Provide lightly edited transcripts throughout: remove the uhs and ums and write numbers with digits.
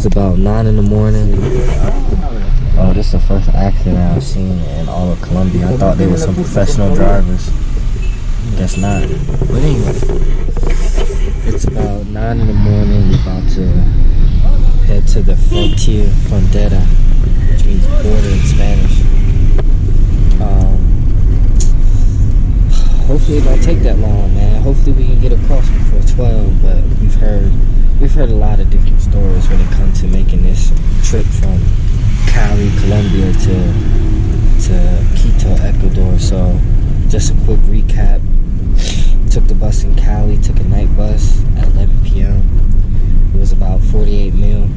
about 9 in the morning. Oh, this is the first accident I've seen in all of Colombia. I thought they were some professional drivers. Guess not. But anyway, it's about 9 in the morning. We're about to head to the frontera, which means border in Spanish. Hopefully it don't take that long, man. Hopefully we can get across before 12, but we've heard a lot of different stories when it comes to making this trip from Cali, Colombia to Quito, Ecuador. So just a quick recap. Took the bus in Cali, took a night bus at 11 p.m. It was about 48 mil.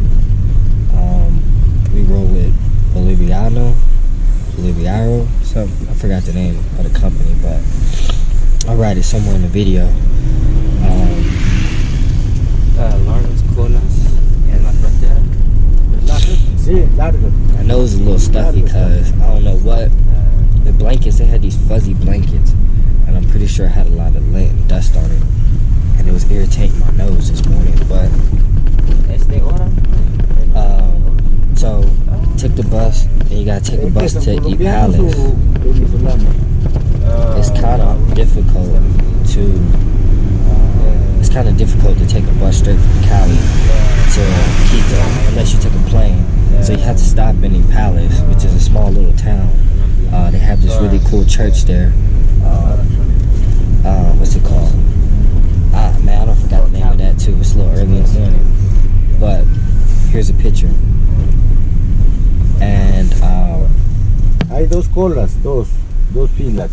We rode with Boliviaro, something. I forgot the name of the company, but I'll write it somewhere in the video. Largos, colas, and la frontera. I know it's a little stuffy because I don't know what the blankets. They had these fuzzy blankets, and I'm pretty sure it had a lot of lint and dust on it, and it was irritating my nose this morning. But so took the bus, and you gotta take a bus to Palace. It's kind of difficult to take a bus straight from Cali to Quito unless you take a plane. So you have to stop in Palace, which is a small little town. They have this really cool church there. What's it called? Man, I don't forgot the name of that too. It's a little early in the morning. But here's a picture. And hay dos colas, dos filas.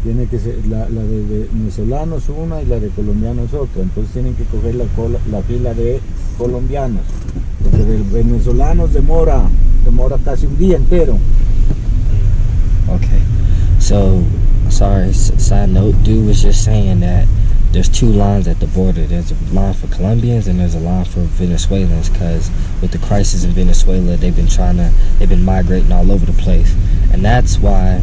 Tiene que ser la de venezolanos una y la de colombianos otra. Entonces tienen que coger la fila de colombianos, porque de venezolanos demora casi un día entero. Okay, so sorry, side note, dude was just saying that there's two lines at the border. There's a line for Colombians and there's a line for Venezuelans, because with the crisis in Venezuela, they've been migrating all over the place. And that's why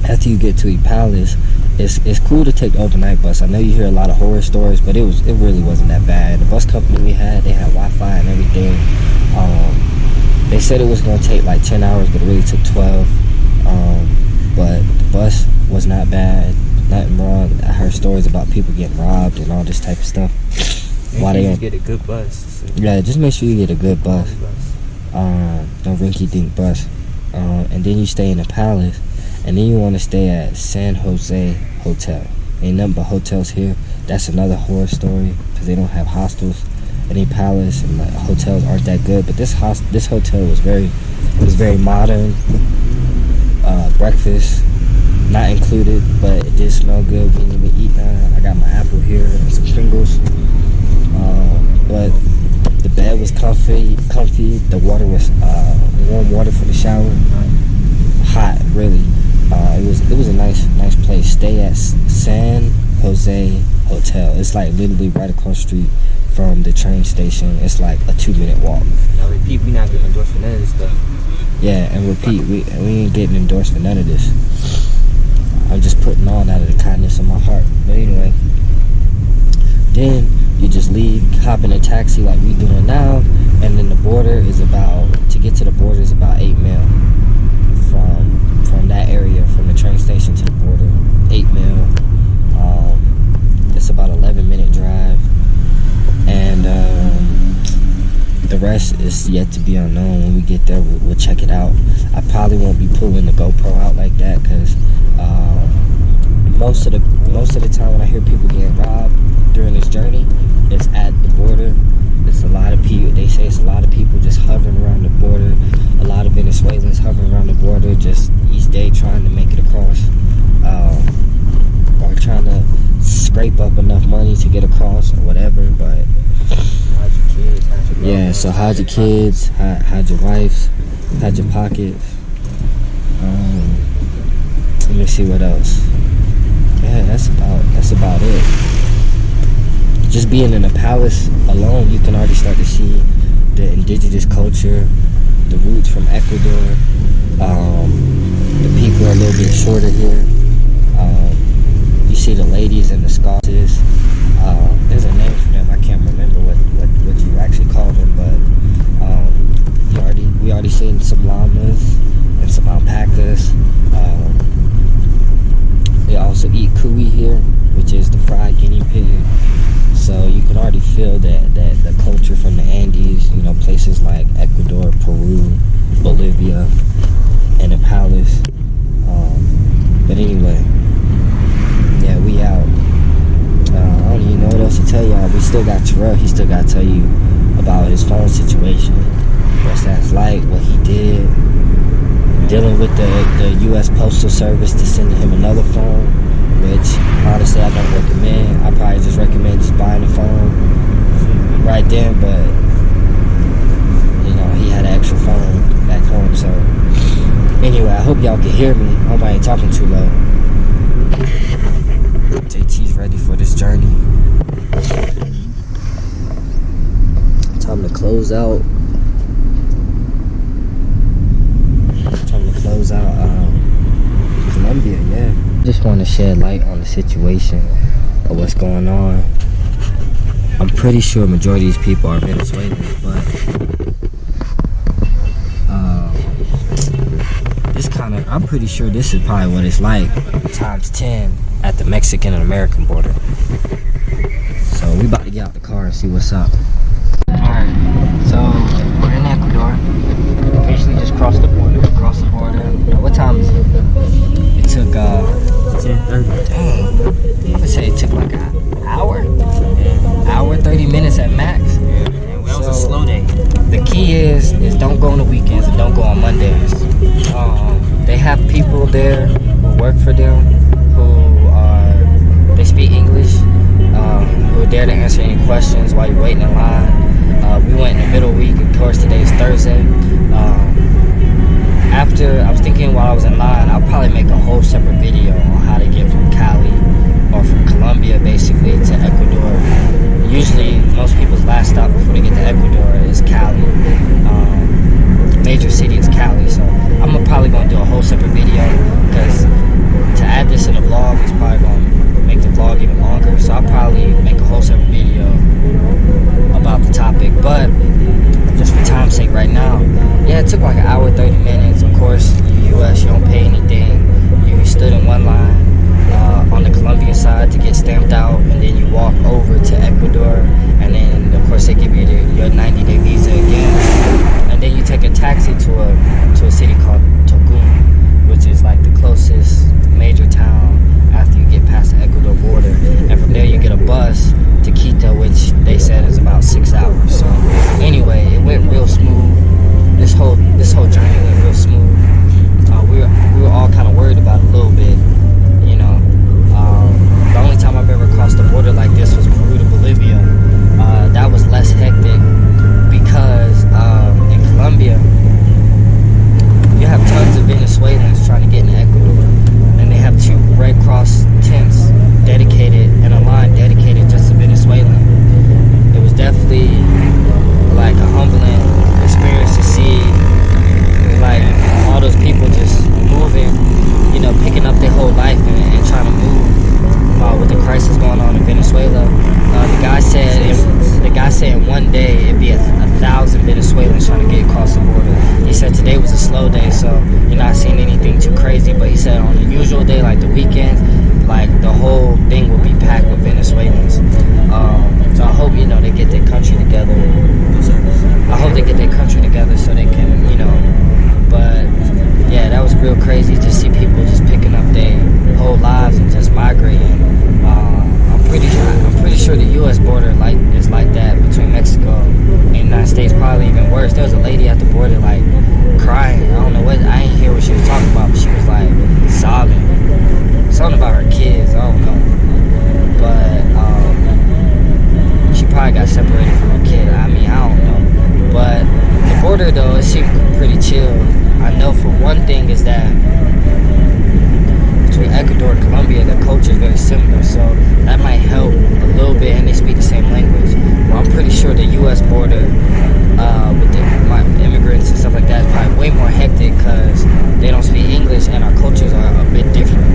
after you get to Palace, it's cool to take the overnight bus. I know you hear a lot of horror stories, but it really wasn't that bad. The bus company they had Wi-Fi and everything. They said it was going to take like 10 hours, but it really took 12. But the bus was not bad, nothing wrong. I heard stories about people getting robbed and all this type of stuff. Why they get a good bus? Yeah, just make sure you get a good bus. No rinky-dink bus. And then you stay in the Palace, and then you want to stay at San Jose Hotel. Ain't nothing but hotels here. That's another horror story, because they don't have hostels. Any Palace and hotels aren't that good. But this hotel was very modern. Breakfast not included, but it did smell good. We didn't even eat that. I got my apple here and some Pringles. But the bed was comfy. The water was warm water for the shower. Hot, really. It was a nice place. Stay at San Jose Hotel. It's like literally right across the street from the train station. It's like a 2-minute walk. Now repeat, we not getting endorsed for none of this stuff. Yeah, and repeat, we ain't getting endorsed for none of this. I'm just putting on out of the kindness of my heart. But anyway, then you just leave, hop in a taxi like we doing now, and then to get to the border is about 8 mil from that area, from the train station to the border. 8 mil. It's about 11-minute drive, and the rest is yet to be unknown. When we get there, we'll check it out. I probably won't be pulling the GoPro out like that, because most of the time when I hear people getting robbed during this journey, it's at the border. It's a lot of people. They say it's a lot of people just hovering around the border. A lot of Venezuelans hovering around the border just each day trying to make it across, or trying to scrape up enough money to get across or whatever. But yeah, so hide your kids, hide your wives, hide your pockets. Let me see what else. Yeah, that's about it. Just being in the Palace alone, you can already start to see the indigenous culture, the roots from Ecuador. The people are a little bit shorter here. You see the ladies and the scarves. There's a name for them. I can't remember what you actually call feel that the culture from the Andes, you know, places like Ecuador, Peru, Bolivia, and the Palace. But anyway, yeah, we out. I don't even know what else to tell y'all. We still got Terrell. He still got to tell you about his phone situation, what's that's like, what he did, dealing with the U.S. Postal Service to send him another phone, which honestly I don't recommend. I probably just recommend just buying a phone right then, but you know, he had an extra phone back home. So anyway, I hope y'all can hear me. I hope I ain't talking too low. JT's ready for this journey. Time to close out. Colombia, yeah. Just want to shed light on the situation of what's going on. I'm pretty sure a majority of these people are Venezuelans, but I'm pretty sure this is probably what it's like times 10 at the Mexican and American border. So we about to get out the car and see what's up. Alright, so we're in Ecuador. Officially just crossed the border. What time is it? It took 10:30. Dang. I would say it took like an hour. Hour 30 minutes at max. And that was a slow day. The key is don't go on the weekends and don't go on Mondays. They have people there who work for them they speak English, who are there to answer any questions while you're waiting in line. We went in the middle week. Of course, today is Thursday. After, I was thinking while I was in line, I'll probably make a whole separate video on how to get from Cali or from Colombia basically to Ecuador. Usually most people's last stop before they get to Ecuador is Cali. Major city is Cali, so I'm probably going to do a whole separate video because to add this in the vlog is probably going to make the vlog even longer. So I'll probably make a whole separate video about the topic, but just for time's sake right now, yeah, it took like an hour 30 minutes. Of course, US, you don't pay anything. You stood in one line on the Colombian side to get stamped out, and then you walk over to Ecuador, and then of course they give you your 90-day visa again, and then you take a taxi to a city called Togun, which is like the closest major town after you get past the Ecuador border, and from there you get a bus to Quito, which they said is about 6 hours. So anyway, it went real smooth. This whole journey went real smooth. We were all kind of worried about it a little bit, you know. The only time I've ever crossed the border like this was Peru to Bolivia. That was less hectic because in Colombia you have tons of Venezuelans trying to get into Ecuador, and they have 2 Red Cross tents dedicated and a line dedicated just to Venezuelan. It was definitely like a humbling experience to see like all those people just moving, you know, picking up their whole life and trying to move with the crisis going on in Venezuela. The guy said in one day it'd be 1,000 Venezuelans trying to get across the border. He said today was a slow day, so you're not seeing anything too crazy, but he said on a usual day like the weekends, like the whole thing will be packed with Venezuelans. So I hope, you know, they get their country together. So they can, you know, but yeah, that was real crazy to see people just picking up their whole lives and just migrating. I'm pretty sure the U.S. border is like that between Mexico and the United States, probably even worse. There was a lady at the border like crying. I don't know what, I didn't hear what she was talking about, but she was like sobbing. Something about her kids, I don't know. But she probably got separated from her kid. I mean, I don't know. But the border though, it seemed pretty chill. I know for one thing is that between Ecuador and Colombia, the culture is very similar, so that might help a little bit, and they speak the same language. Well, I'm pretty sure the U.S. border with the immigrants and stuff like that is probably way more hectic because they don't speak English and our cultures are a bit different.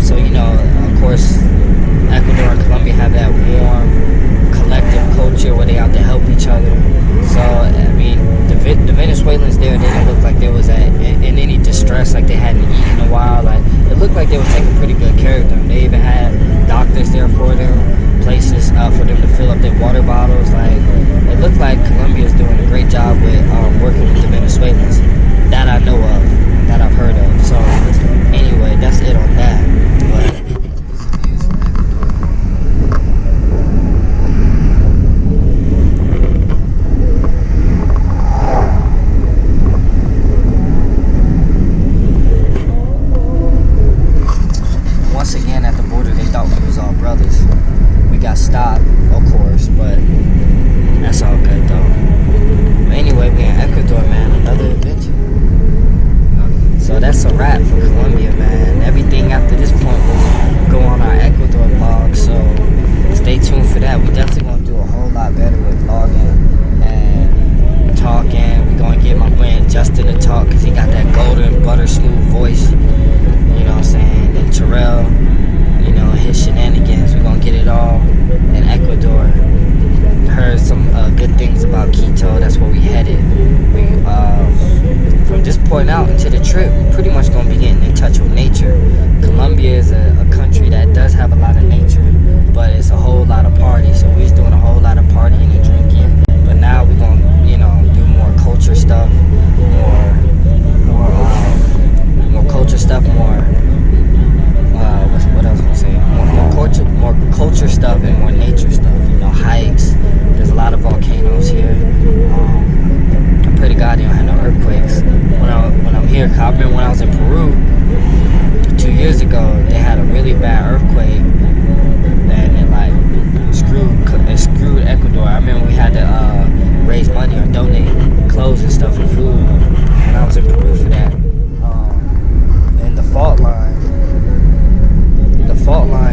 So, you know, of course, Ecuador and Colombia have that warm, collective culture where they out to help each other. So, I mean, the Venezuelans there, they didn't look like they was in any distress, like they hadn't eaten in a while. Like, it looked like they were taking pretty good care of them. They even had doctors there for them, places for them to fill up their water Venezuelans that I know of, that I've heard of. So anyway, that's it on that. But these are views from Ecuador. Once again at the border, they thought we was all brothers. We got stopped, of course, but that's all good though. But anyway, we in Ecuador, man. Another adventure. So that's a wrap for Colombia, man. Everything after this point will go on our Ecuador vlog, so stay tuned for that. We definitely gonna do a whole lot better with vlogging and talking. We're gonna get my friend Justin to talk because he got that golden butter smooth voice. You know what I'm saying? And Terrell, you know, his shenanigans. We're gonna get it all in Ecuador. Heard some good things about Quito. That's where we headed. We from this point out into the trip, we pretty much gonna be getting in touch with nature. Colombia is a country that does have a lot of nature, but it's a whole lot of parties. So we was doing a whole lot of partying and drinking. But now we're gonna, you know, do more culture stuff, more culture stuff, more. What else was I saying? More culture stuff and more nature stuff. You know, hikes. There's a lot of volcanoes here. I pray to God they don't have no earthquakes. When I'm here, I remember when I was in Peru 2 years ago, they had a really bad earthquake, and it like screwed Ecuador. I remember we had to raise money or donate clothes and stuff and food when I was in Peru for that. And the fault line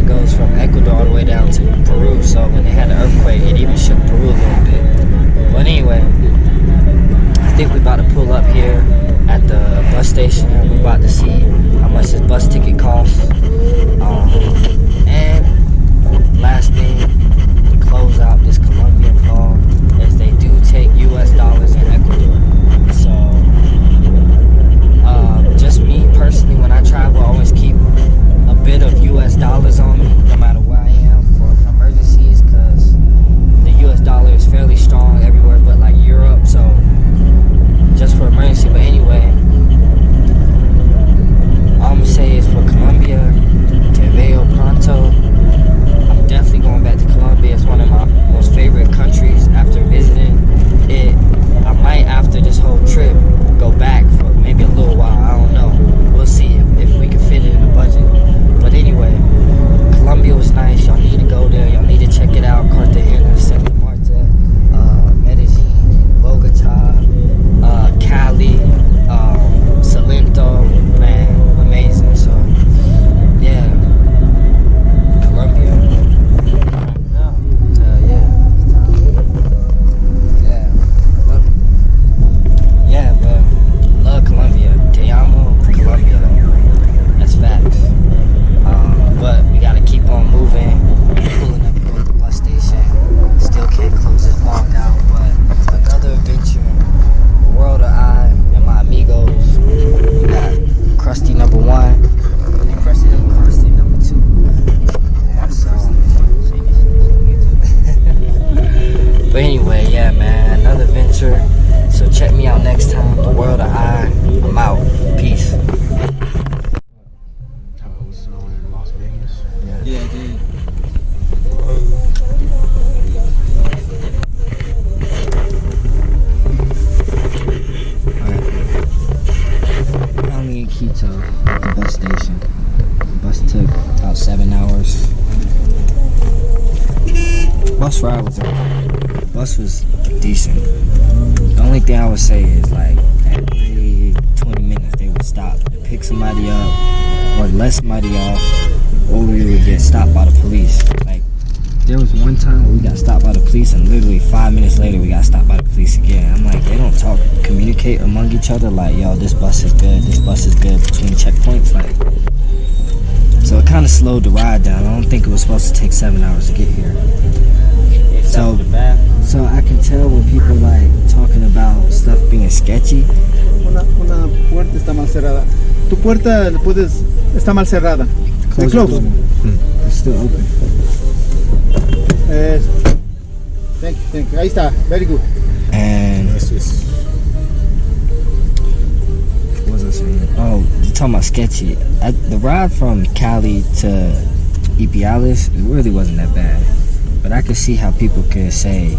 goes from Ecuador all the way down to Peru, so when they had the earthquake, it even shook Peru a little bit. But anyway, I think we're about to pull up here at the bus station. We're about to see how much this bus ticket costs. And last thing to close out this Colombian vlog is they do take US dollars in Ecuador. So just me personally, when I travel, I always keep a bit of US dollars on me, no matter where I am, for emergencies, because the US dollar is fairly strong everywhere but like Europe, so just for emergency. But anyway, all I'm gonna say is for Colombia, te veo pronto. I'm definitely going back to Colombia. It's one of my most favorite countries. After visiting it, I might, after this whole trip, go back for maybe a little while. I don't know. We'll see if we can fit it in the budget. But anyway, Colombia was nice. Y'all need to go there. Y'all need to check it out. Cartagena, Santa Marta, Medellin, Bogota, Cali, Salento. Man, amazing. So, yeah. Colombia. Yeah, but love Colombia. Te amo, Colombia. That's facts. But we gotta keep on moving. Pulling up here at the bus station. Still can't close this vlog out, but another adventure. World of I and my amigos. We got Krusty number 1 and Krusty number 2. Yeah, so. But anyway, yeah, man, another adventure. So check me out next time. The World of I. I'm out. Peace. Yeah, I did. Only in Quito at the bus station. The bus took about 7 hours. Bus ride was decent. The only thing I would say is like every 20 minutes they would stop to pick somebody up or let somebody off, or we would get stopped by the police. Like there was one time where we got stopped by the police, and literally 5 minutes later we got stopped by the police again. I'm like, they don't communicate among each other like, yo, this bus is good between checkpoints. Like, so it kind of slowed the ride down. I don't think it was supposed to take 7 hours to get here. So I can tell when people like talking about stuff being sketchy. Una puerta está mal cerrada. Tu puerta está mal cerrada. Close. It's still open. Thank you. Ahí está. Very good. And listening. Oh, you talking about Sketchy? The ride from Cali to Ipiales, it really wasn't that bad. But I could see how people could say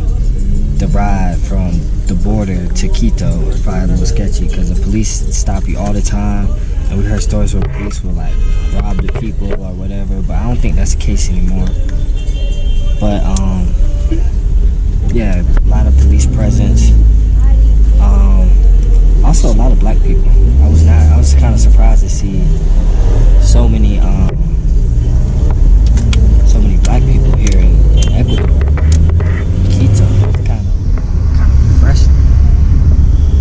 the ride from the border to Quito is probably a little sketchy because the police stop you all the time, and we heard stories where police will like rob the people or whatever. But I don't think that's the case anymore. But yeah, a lot of police presence. Also a lot of black people. I was kind of surprised to see so many black people here in Ecuador, Quito. Kind of refreshing.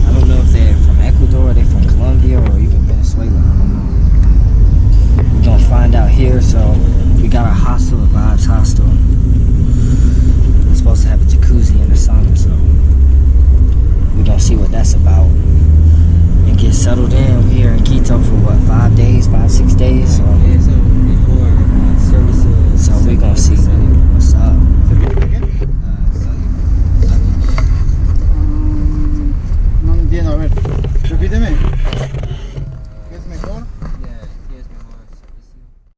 I don't know if they're from Ecuador, they're from Colombia, or even Venezuela. I don't know. We're gonna find out here. So we got our hostel, a Vibes hostel. We're supposed to have a jacuzzi and a sauna, so we're gonna see what that's about and get settled in.